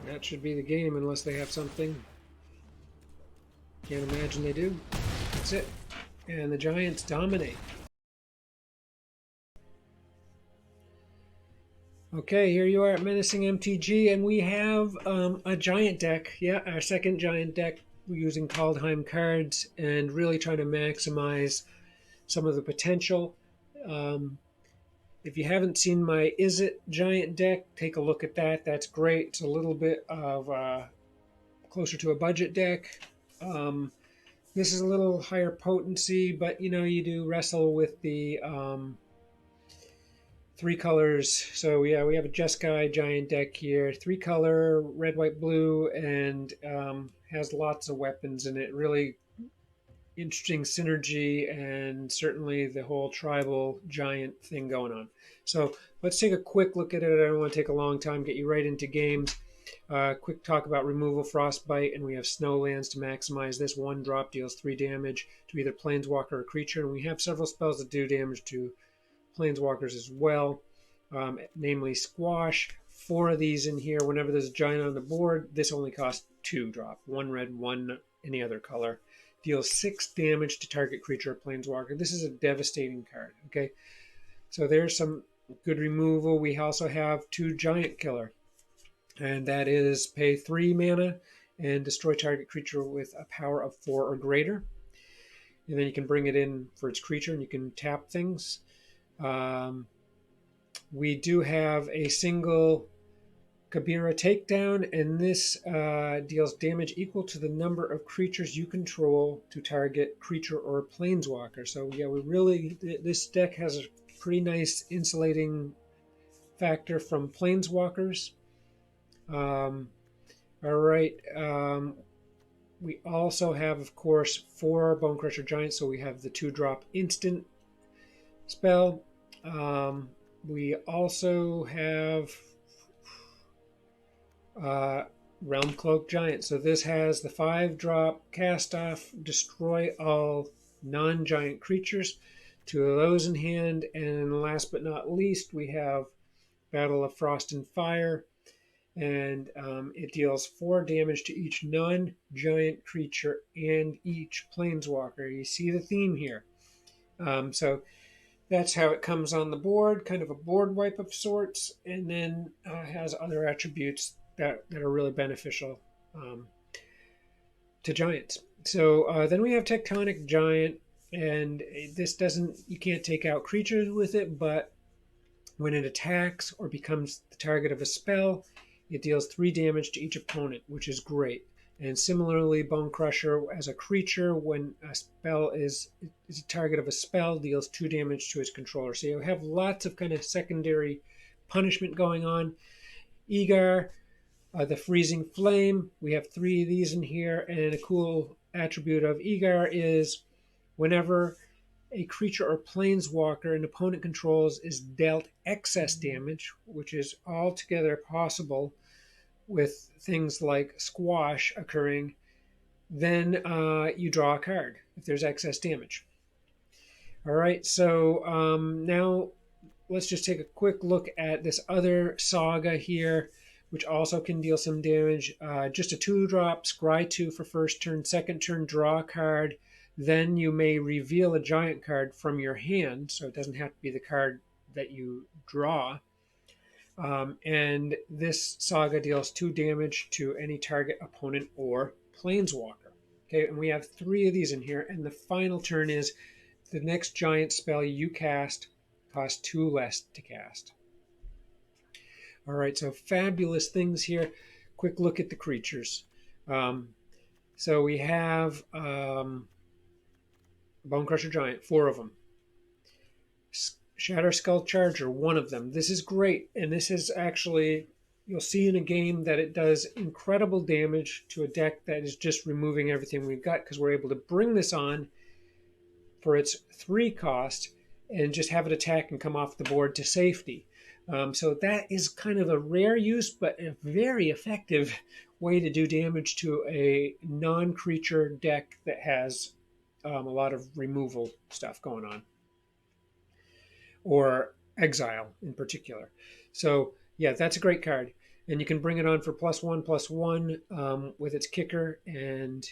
That should be the game unless they have something. Can't imagine they do. That's it. And the Giants dominate. Okay, here you are at Menacing MTG, and we have a giant deck. Yeah, our second giant deck. We're using Kaldheim cards and really trying to maximize some of the potential. Um, if you haven't seen my Is It giant deck, take a look at that. That's great. It's a little bit of closer to a budget deck. This is a little higher potency, but you do wrestle with the three colors. So yeah, we have a Jeskai giant deck here, three color, red, white, blue, and has lots of weapons in it. Really interesting synergy, and certainly the whole tribal giant thing going on. So let's take a quick look at it. I don't want to take a long time, get you right into games. Quick talk about removal, frostbite, and we have snowlands to maximize this. One drop deals 3 damage to either planeswalker or creature, and we have several spells that do damage to planeswalkers as well, namely squash. 4 of these in here. Whenever there's a giant on the board, this only costs 2 drop. 1 red, 1 any other color. Deals 6 damage to target creature or planeswalker. This is a devastating card. Okay, so there's some good removal. We also have 2 giant killer, and that is pay 3 mana and destroy target creature with a power of 4 or greater. And then you can bring it in for its creature, and you can tap things. We do have a single Kabira takedown, and this deals damage equal to the number of creatures you control to target creature or planeswalker. So yeah, this deck has a pretty nice insulating factor from planeswalkers. All right. We also have, of course, 4 Bone Crusher Giants, so we have the 2-drop instant spell. We also have Realm Cloak Giant. So this has the 5-drop cast off, destroy all non-giant creatures. 2 of those in hand. And last but not least, we have Battle of Frost and Fire. And it deals 4 damage to each non-giant creature and each planeswalker. You see the theme here. So that's how it comes on the board, kind of a board wipe of sorts, and then has other attributes that are really beneficial to giants. So then we have Tectonic Giant, and you can't take out creatures with it, but when it attacks or becomes the target of a spell, it deals 3 damage to each opponent, which is great. And similarly, Bone Crusher as a creature, when a spell is a target of a spell, deals 2 damage to its controller. So you have lots of kind of secondary punishment going on. Egar, the Freezing Flame. We have 3 of these in here, and a cool attribute of Egar is whenever a creature or planeswalker an opponent controls is dealt excess damage, which is altogether possible with things like squash occurring, then you draw a card if there's excess damage. All right, so now let's just take a quick look at this other saga here, which also can deal some damage. Just a 2-drop, scry 2 for first turn, second turn, draw a card. Then you may reveal a giant card from your hand, so it doesn't have to be the card that you draw. And this saga deals 2 damage to any target opponent or planeswalker. Okay, and we have 3 of these in here, and the final turn is the next giant spell you cast costs 2 less to cast. All right, so fabulous things here. Quick look at the creatures. So we have Bone Crusher Giant, 4 of them. Shatter Skull Charger, 1 of them. This is great, and this is actually, you'll see in a game that it does incredible damage to a deck that is just removing everything we've got, because we're able to bring this on for its 3 cost and just have it attack and come off the board to safety. So that is kind of a rare use, but a very effective way to do damage to a non-creature deck that has a lot of removal stuff going on, or exile in particular. So yeah, that's a great card. And you can bring it on for +1/+1 with its kicker. And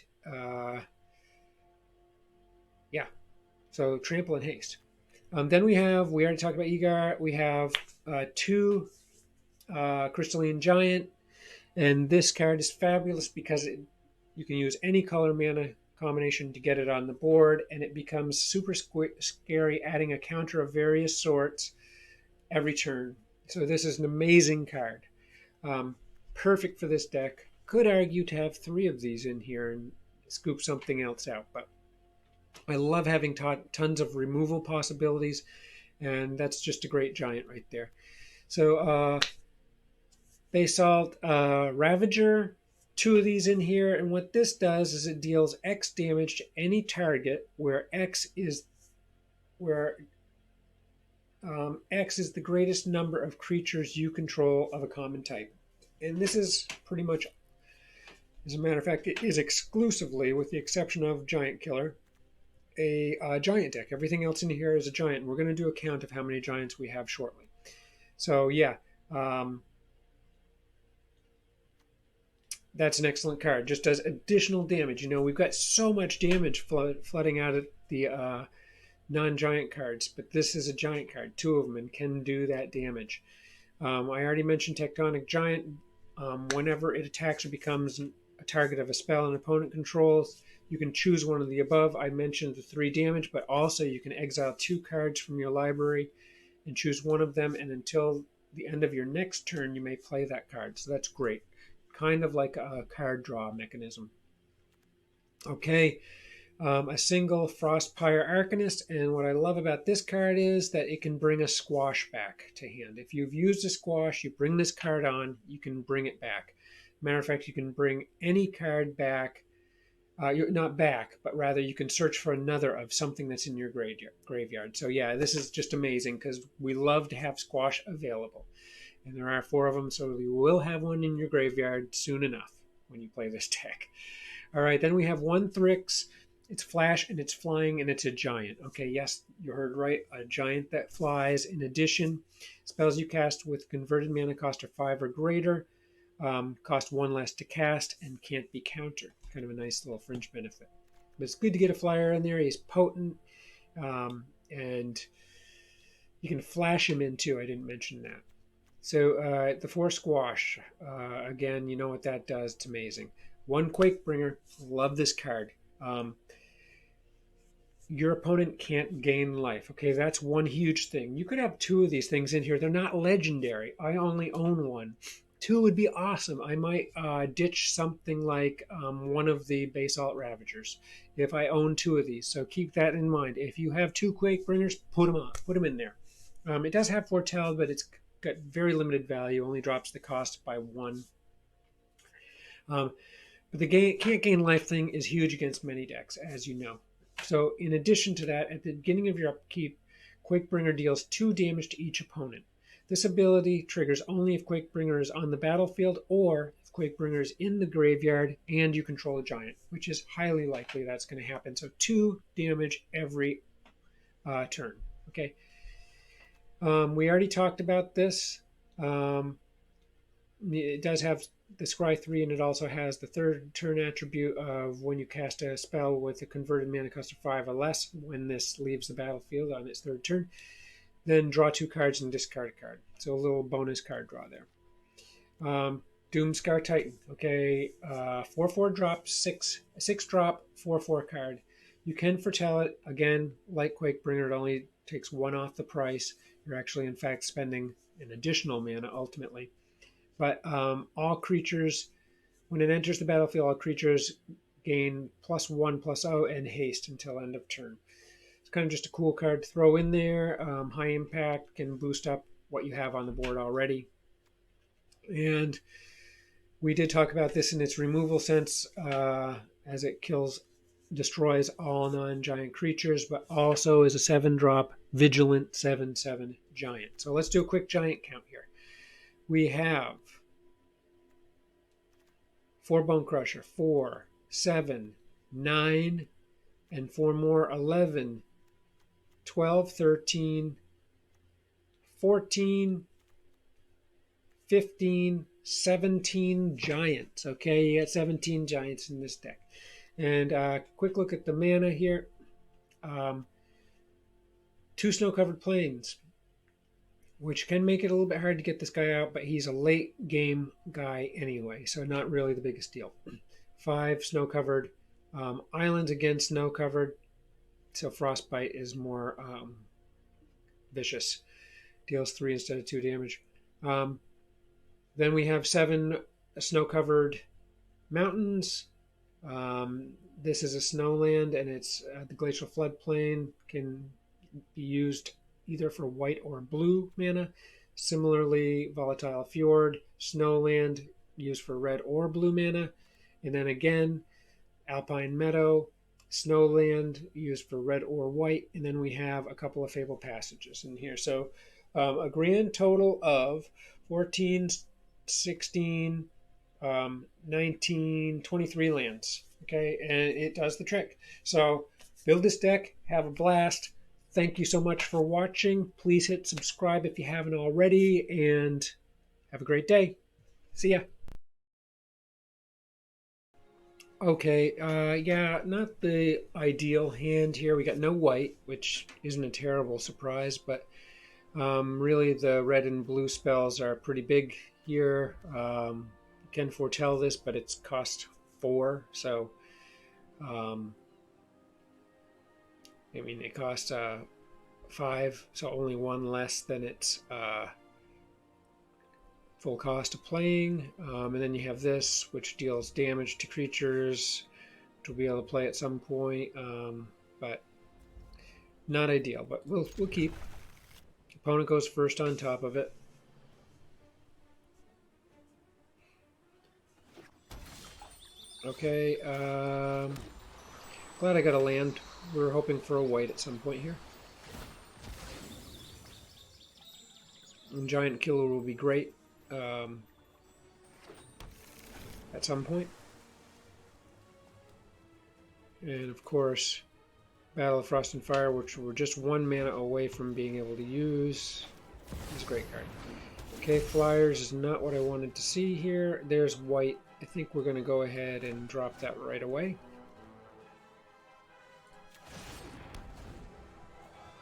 yeah, so trample and haste. Then we already talked about Egar. We have 2 Crystalline Giant. And this card is fabulous because you can use any color mana combination to get it on the board, and it becomes super scary, adding a counter of various sorts every turn. So this is an amazing card. Um, Perfect for this deck. Could argue to have 3 of these in here and scoop something else out, but I love having tons of removal possibilities, and that's just a great giant right there. So Basalt Ravager, 2 of these in here, and what this does is it deals X damage to any target where X is the greatest number of creatures you control of a common type. And this is pretty much, as a matter of fact, it is exclusively, with the exception of Giant Killer, a giant deck. Everything else in here is a giant. We're going to do a count of how many giants we have shortly. So yeah, that's an excellent card. Just does additional damage. We've got so much damage flooding out of the non-giant cards, but this is a giant card, 2 of them, and can do that damage. I already mentioned Tectonic Giant. Whenever it attacks or becomes a target of a spell an opponent controls, you can choose one of the above. I mentioned the 3 damage, but also you can exile 2 cards from your library and choose one of them, and until the end of your next turn, you may play that card. So that's great. Kind of like a card draw mechanism. Okay, a single Frostpire Arcanist, and what I love about this card is that it can bring a squash back to hand. If you've used a squash, you bring this card on, you can bring it back. Matter of fact, you can bring any card back, not back, but rather you can search for another of something that's in your graveyard. So yeah, this is just amazing because we love to have squash available. And there are 4 of them, so you will have one in your graveyard soon enough when you play this deck. All right, then we have 1 Thrix. It's flash and it's flying and it's a giant. Okay, yes, you heard right, a giant that flies. In addition, spells you cast with converted mana cost of 5 or greater cost 1 less to cast and can't be countered. Kind of a nice little fringe benefit. But it's good to get a flyer in there. He's potent, and you can flash him in too. I didn't mention that. So the 4 Squash, again, you know what that does. It's amazing. 1 Quakebringer, love this card. Your opponent can't gain life. Okay, that's one huge thing. You could have 2 of these things in here. They're not legendary. I only own 1. 2 would be awesome. I might ditch something like one of the Basalt Ravagers if I own 2 of these. So keep that in mind. If you have 2 Quakebringers, put them on. Put them in there. It does have Foretell, but it's got very limited value. Only drops the cost by 1. But the can't gain life thing is huge against many decks, as you know. So in addition to that, at the beginning of your upkeep, Quakebringer deals 2 damage to each opponent. This ability triggers only if Quakebringer is on the battlefield or if Quakebringer is in the graveyard and you control a giant, which is highly likely that's going to happen. So 2 damage every turn. Okay. We already talked about this. It does have the Scry 3, and it also has the 3rd turn attribute of when you cast a spell with a converted mana cost of 5 or less, when this leaves the battlefield on its 3rd turn, then draw 2 cards and discard a card. So a little bonus card draw there. Doomscar Titan. Okay, 4/4 drop, 6 drop, 4/4 card. You can foretell it. Again, like Quakebringer, it only takes 1 off the price. You're actually, in fact, spending an additional mana ultimately. But all creatures, when it enters the battlefield, all creatures gain +1/+0 and haste until end of turn. It's kind of just a cool card to throw in there. High impact, can boost up what you have on the board already. And we did talk about this in its removal sense, as it destroys all non-giant creatures, but also is a 7-drop vigilant 7/7 giant. So let's do a quick giant count here. We have 4 Bone Crusher, 4, 7, 9, and 4 more, 11, 12, 13, 14, 15, 17 giants. Okay, you got 17 giants in this deck. And quick look at the mana here. 2 snow-covered plains, which can make it a little bit hard to get this guy out, but he's a late game guy anyway, so not really the biggest deal. 5 snow-covered islands, again snow-covered, so frostbite is more vicious. Deals 3 instead of 2 damage. Then we have 7 snow-covered mountains. This is a snowland, and it's the glacial floodplain can be used either for white or blue mana. Similarly, volatile fjord, snowland, used for red or blue mana. And then again, alpine meadow, snowland, used for red or white. And then we have a couple of fable passages in here. So a grand total of 14, 16, 19, 23 lands. Okay, and it does the trick. So build this deck, have a blast. Thank you so much for watching. Please hit subscribe if you haven't already, and have a great day. See ya. Okay, yeah, not the ideal hand here. We got no white, which isn't a terrible surprise, but really the red and blue spells are pretty big here. You can foretell this, but it's cost 4, so I mean, it costs 5, so only 1 less than its full cost of playing. And then you have this, which deals damage to creatures, which we'll be able to play at some point, but not ideal. But we'll keep. Opponent goes first on top of it. Okay, glad I got a land. We were hoping for a white at some point here. And giant killer will be great at some point. And of course, Battle of Frost and Fire, which we're just 1 mana away from being able to use, is a great card. Okay, flyers is not what I wanted to see here. There's white. I think we're going to go ahead and drop that right away.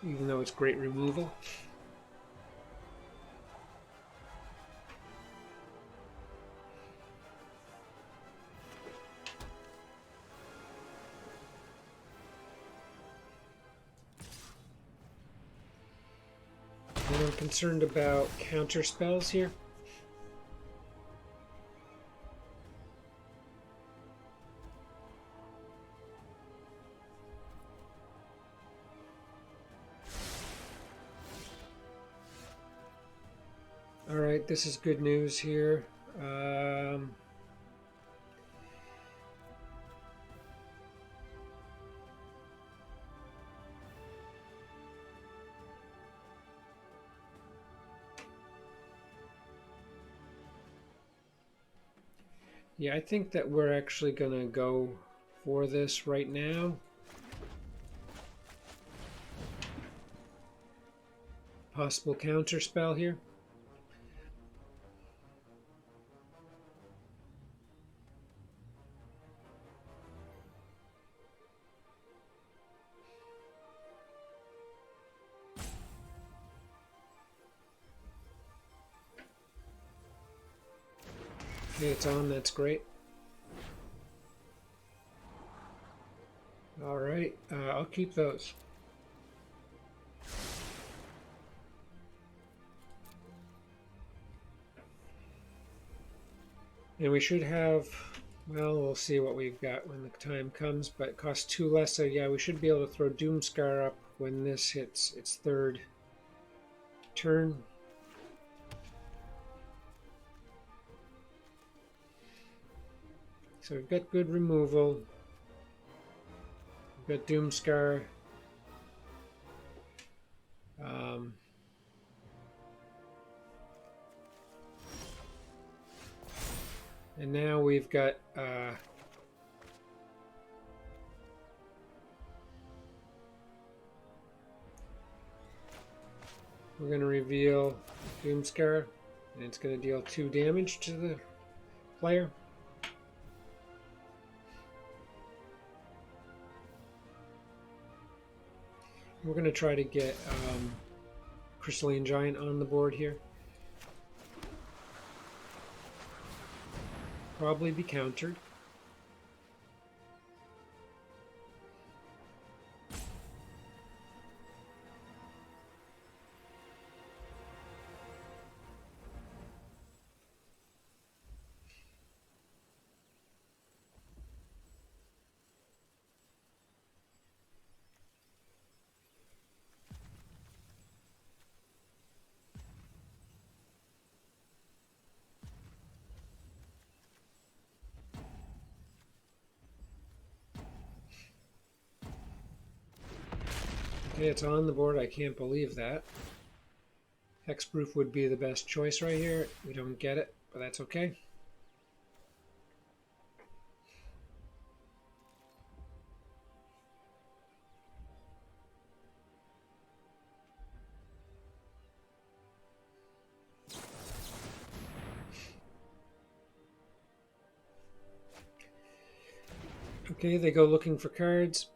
Even though it's great removal. And I'm concerned about counter spells here. Alright, this is good news here. Yeah, I think that we're actually going to go for this right now. Possible counter spell here. Okay, it's on, that's great. Alright, I'll keep those. And we should have, well, we'll see what we've got when the time comes, but it costs 2 less, so yeah, we should be able to throw Doomscar up when this hits its 3rd turn. So we've got good removal. We've got Doomscar. And now we've got we're going to reveal Doomscar. And it's going to deal 2 damage to the player. We're going to try to get Crystalline Giant on the board here. Probably be countered. Okay, it's on the board. I can't believe that. Hexproof would be the best choice right here. We don't get it, but that's okay. Okay, they go looking for cards.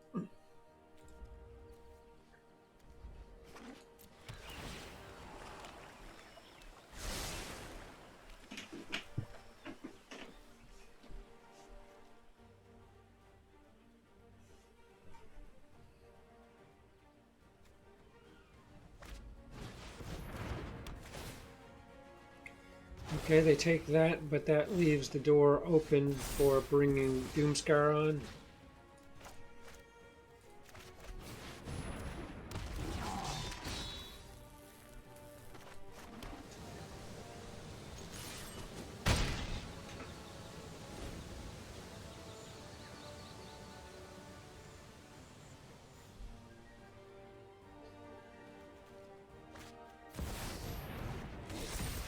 Okay, they take that, but that leaves the door open for bringing Doomscar on.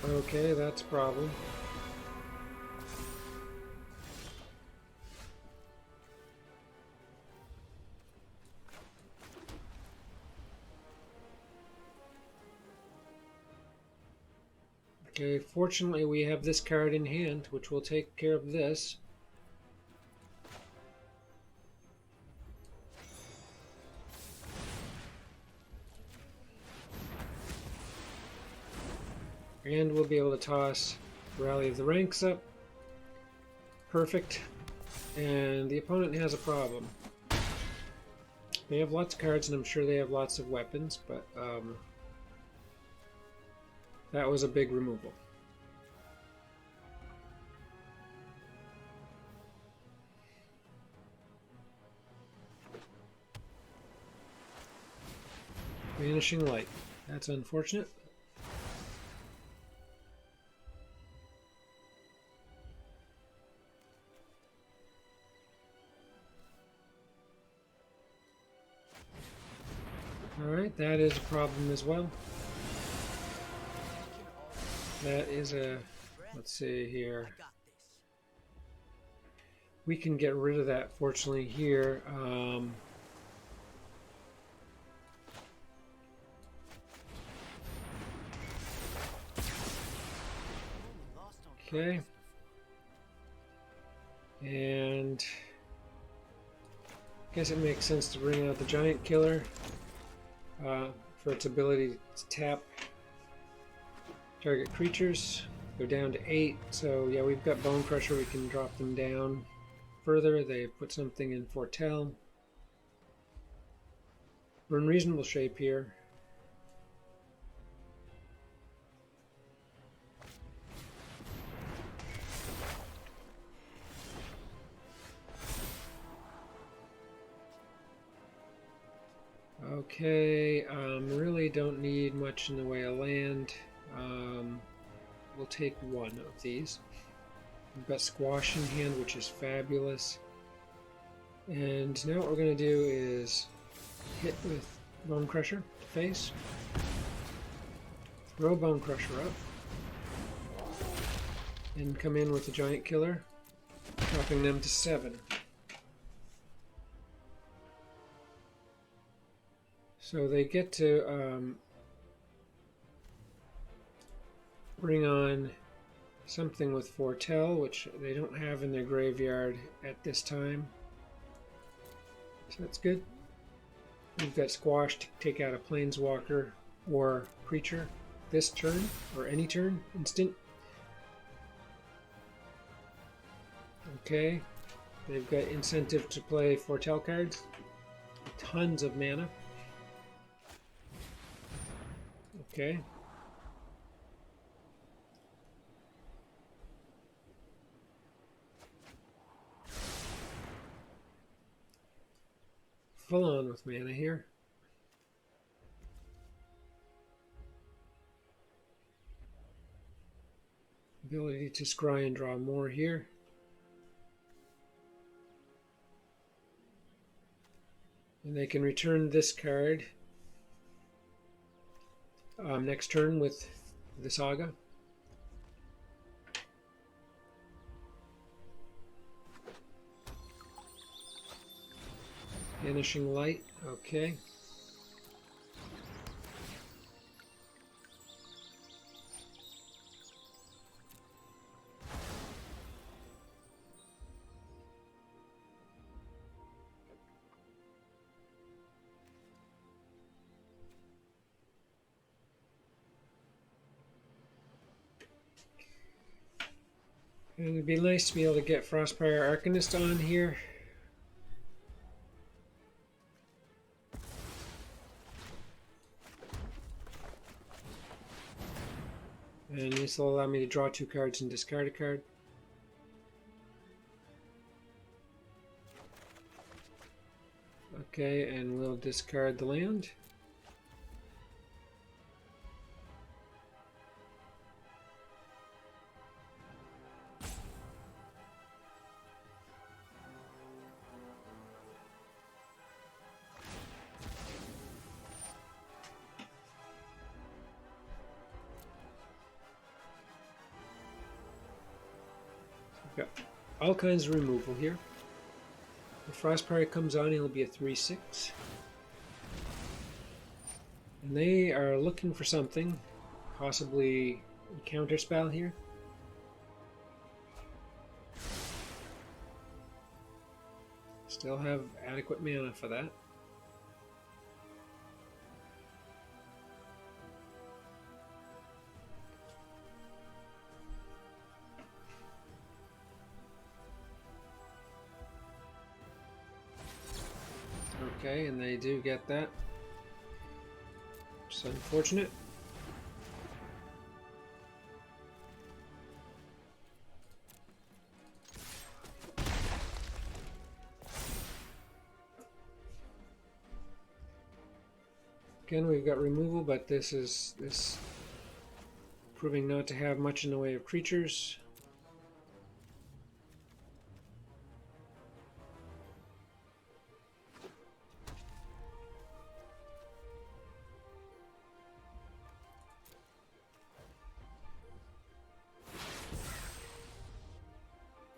Okay, that's a problem. Okay, fortunately we have this card in hand, which will take care of this. And we'll be able to toss Rally of the Ranks up. Perfect. And the opponent has a problem. They have lots of cards, and I'm sure they have lots of weapons, but that was a big removal. Vanishing Light. That's unfortunate. Alright, that is a problem as well. That is a... let's see here. We can get rid of that, fortunately, here. Okay. And... I guess it makes sense to bring out the Giant Killer for its ability to tap target creatures. Go down to 8, so yeah, we've got Bone Crusher, we can drop them down further. They put something in Foretell. We're in reasonable shape here. Okay, really don't need much in the way of land. We'll take one of these. We've got Squash in hand, which is fabulous. And now what we're going to do is hit with Bone Crusher to face. Throw Bone Crusher up. And come in with the Giant Killer, dropping them to 7. So they get to bring on something with foretell, which they don't have in their graveyard at this time. So that's good. We've got squash to take out a planeswalker or creature this turn, or any turn, instant. Okay, they've got incentive to play foretell cards. Tons of mana. Okay. Full on with mana here. Ability to scry and draw more here. And they can return this card next turn with the Saga. Vanishing Light, okay. And it'd be nice to be able to get Frostfire Arcanist on here. And this will allow me to draw 2 cards and discard a card. Okay, and we'll discard the land. Got all kinds of removal here. If Frostfire comes on, he'll be a 3/6. And they are looking for something, possibly a counterspell here. Still have adequate mana for that. Okay, and they do get that. It's unfortunate. Again, we've got removal, but this is proving not to have much in the way of creatures.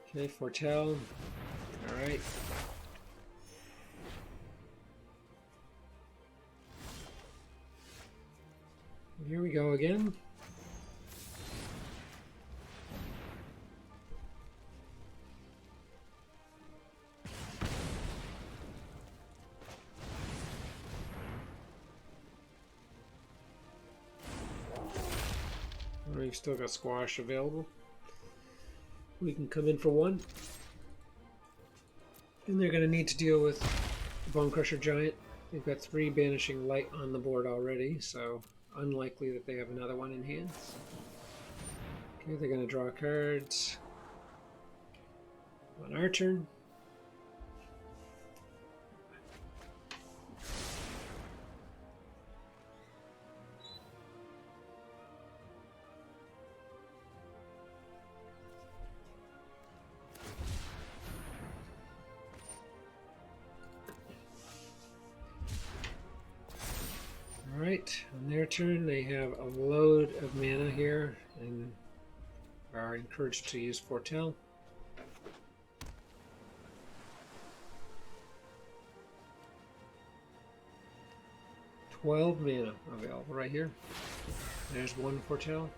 Okay, foretell. Alright. Here we go again. We've still got squash available. We can come in for 1. And they're going to need to deal with Bone Crusher Giant. They've got 3 Banishing Light on the board already, so unlikely that they have another one in hand. Okay, they're going to draw cards on our turn. Alright, on their turn they have a load of mana here and are encouraged to use foretell. $12 mana available right here. There's 1 foretell.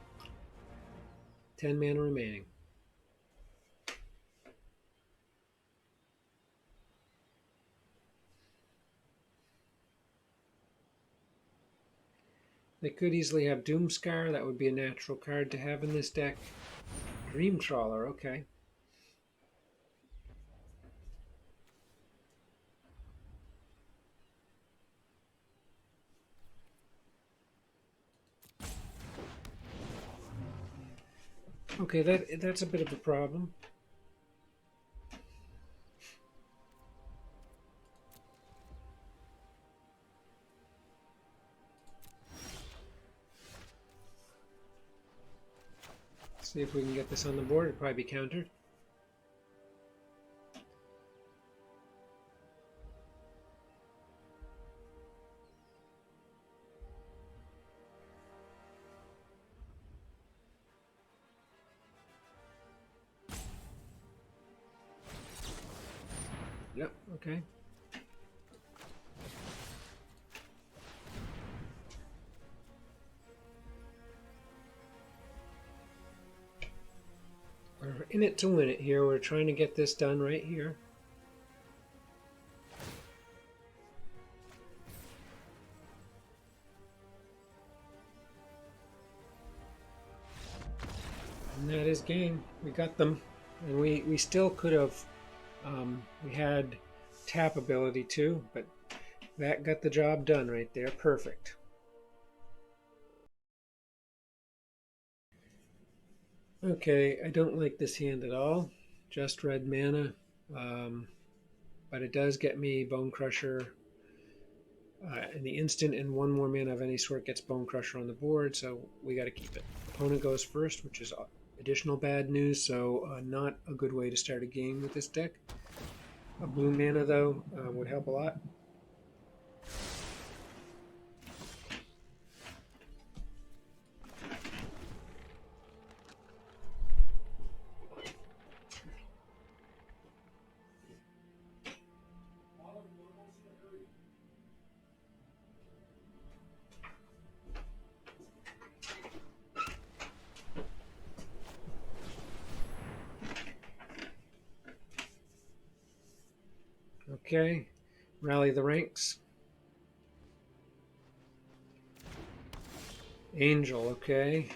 10 mana remaining. They could easily have Doomscar. That would be a natural card to have in this deck. Dream Trawler, okay. Okay, that's a bit of a problem. See if we can get this on the board. It'll probably be countered. Yep, okay. We're in it to win it here. We're trying to get this done right here. And that is game. We got them. And we still could have, we had tap ability too, but that got the job done right there. Perfect. Okay, I don't like this hand at all. Just red mana. But it does get me Bone Crusher in the instant, and one more mana of any sort gets Bone Crusher on the board, so we got to keep it. Opponent goes first, which is additional bad news, so not a good way to start a game with this deck. A blue mana, though, would help a lot. Okay, rally the ranks. Angel, okay.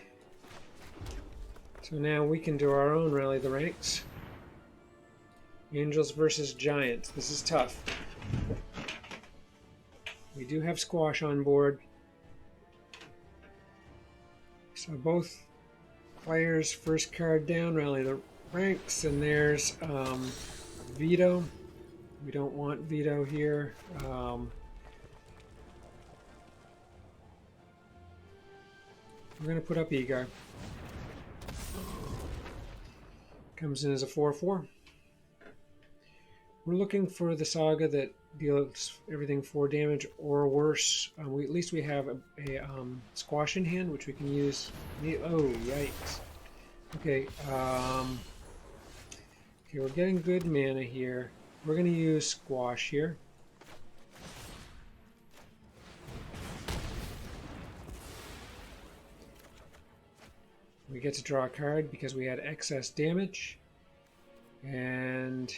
So now we can do our own rally the ranks. Angels versus Giants. This is tough. We do have Squash on board. So both players, first card down, rally the ranks, and there's Veto. We don't want Veto here. We're going to put up Egar. Comes in as a 4/4. We're looking for the Saga that deals everything 4 damage or worse. At least we have a Squash in hand, which we can use. Oh, yikes. Okay, okay, we're getting good mana here. We're going to use Squash here. We get to draw a card because we had excess damage. And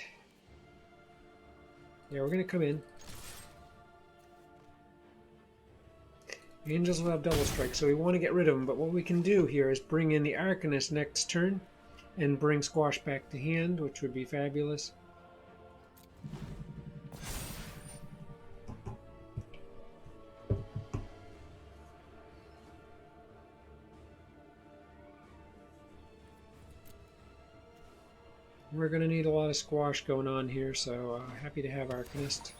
yeah, we're going to come in. Angels will have double strike, so we want to get rid of them. But what we can do here is bring in the Arcanist next turn and bring Squash back to hand, which would be fabulous. We're going to need a lot of Squash going on here, so happy to have Arcanist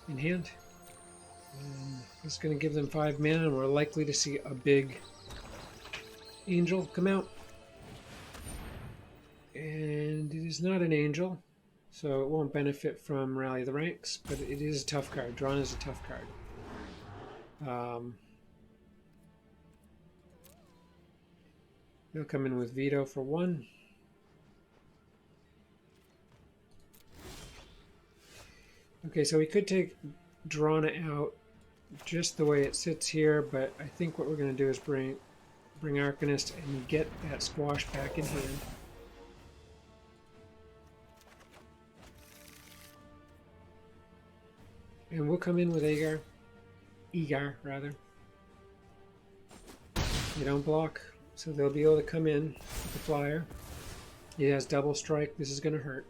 in hand. And it's going to give them 5 mana, and we're likely to see a big Angel come out. And it is not an Angel, so it won't benefit from Rally the Ranks, but it is a tough card. Drawn is a tough card. They'll come in with Veto for 1. Okay, so we could take Drana out just the way it sits here, but I think what we're going to do is bring bring Arcanist and get that squash back in hand. And we'll come in with Egar rather. They don't block, so they'll be able to come in with the flyer. He has double strike. This is going to hurt.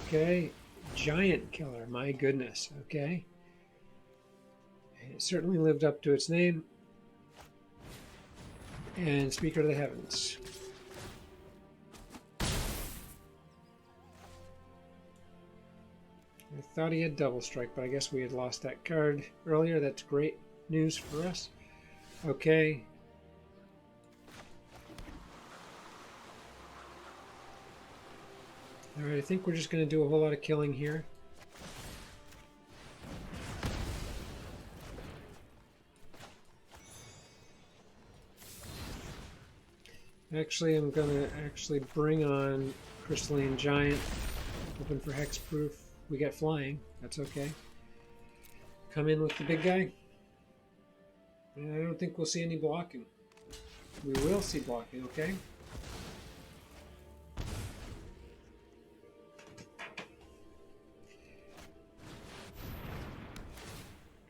Okay, giant killer. My goodness. Okay. It certainly lived up to its name. And Speaker of the Heavens. I thought he had double strike, but I guess we had lost that card earlier. That's great news for us. Okay. Alright, I think we're just going to do a whole lot of killing here. Actually, I'm going to bring on Crystalline Giant. Hoping for hexproof. We get flying. That's okay. Come in with the big guy. And I don't think we'll see any blocking. We will see blocking, okay?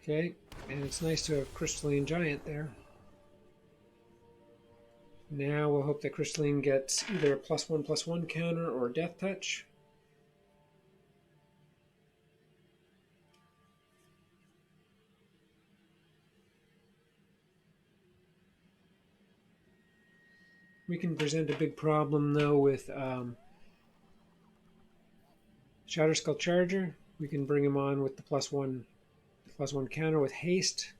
Okay, and it's nice to have Crystalline Giant there. Now we'll hope that Crystalline gets either a +1/+1 counter or Death Touch. We can present a big problem though with Shatterskull Charger. We can bring him on with the +1/+1 counter with haste.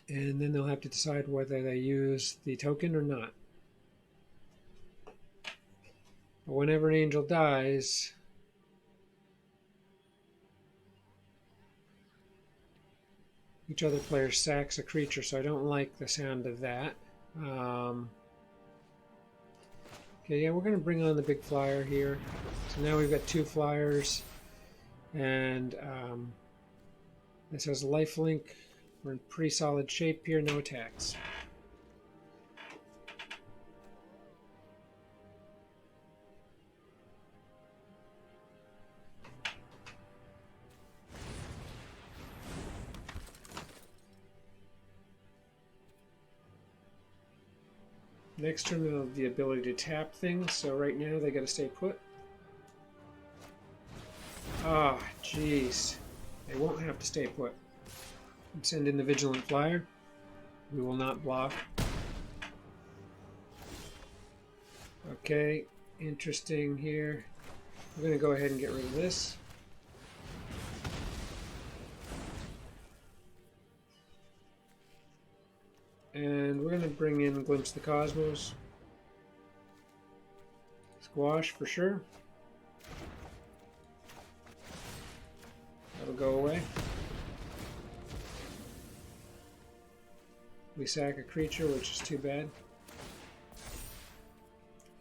And then they'll have to decide whether they use the token or not. But whenever an angel dies, each other player sacks a creature, so I don't like the sound of that. Okay, yeah, we're going to bring on the big flyer here. So now we've got 2 flyers, and this has lifelink. We're in pretty solid shape here, no attacks. Next turn they'll have the ability to tap things, so right now they gotta stay put. Ah, jeez. They won't have to stay put. Send in the Vigilant Flyer. We will not block. Okay, interesting here. We're going to go ahead and get rid of this. And we're going to bring in Glimpse the Cosmos. Squash for sure. That'll go away. We sack a creature, which is too bad.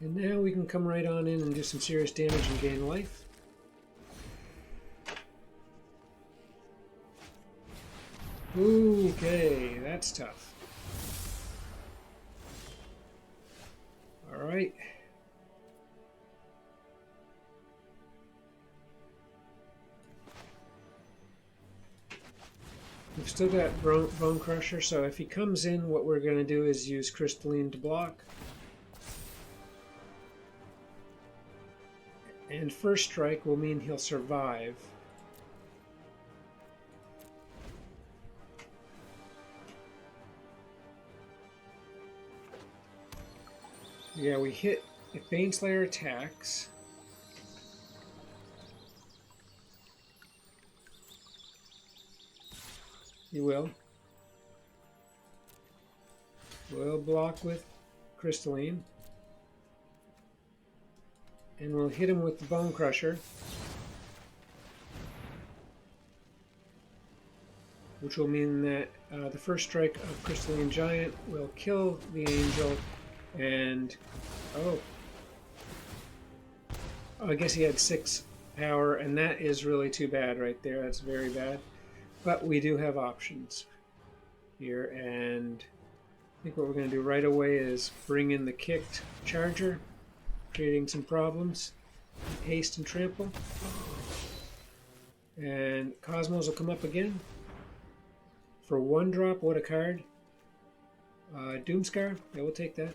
And now we can come right on in and do some serious damage and gain life. Okay, that's tough. Alright. We've still got Bone Crusher, so if he comes in, what we're going to do is use Crystalline to block. And first strike will mean he'll survive. Yeah, we hit if Baneslayer attacks. He will. We'll block with Crystalline. And we'll hit him with the Bone Crusher. Which will mean that the first strike of Crystalline Giant will kill the angel. And... Oh, I guess he had 6 power, and that is really too bad right there. That's very bad. But we do have options here, and I think what we're going to do right away is bring in the kicked charger, creating some problems. Haste and trample. And Cosmos will come up again. For 1 drop, what a card. Doomscar, yeah, we'll take that.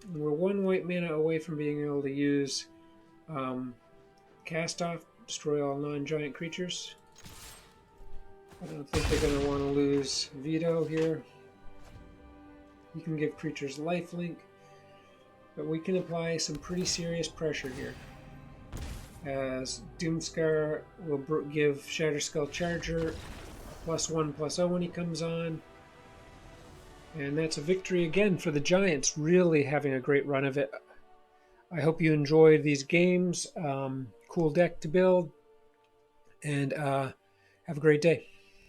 And we're 1 white mana away from being able to use Cast Off, destroy all non-giant creatures. I don't think they're going to want to lose Veto here. You can give creatures lifelink, but we can apply some pretty serious pressure here. As Doomscar will give Shatterskull Charger +1/+0 when he comes on. And that's a victory again for the Giants, really having a great run of it. I hope you enjoyed these games. Cool deck to build, and have a great day.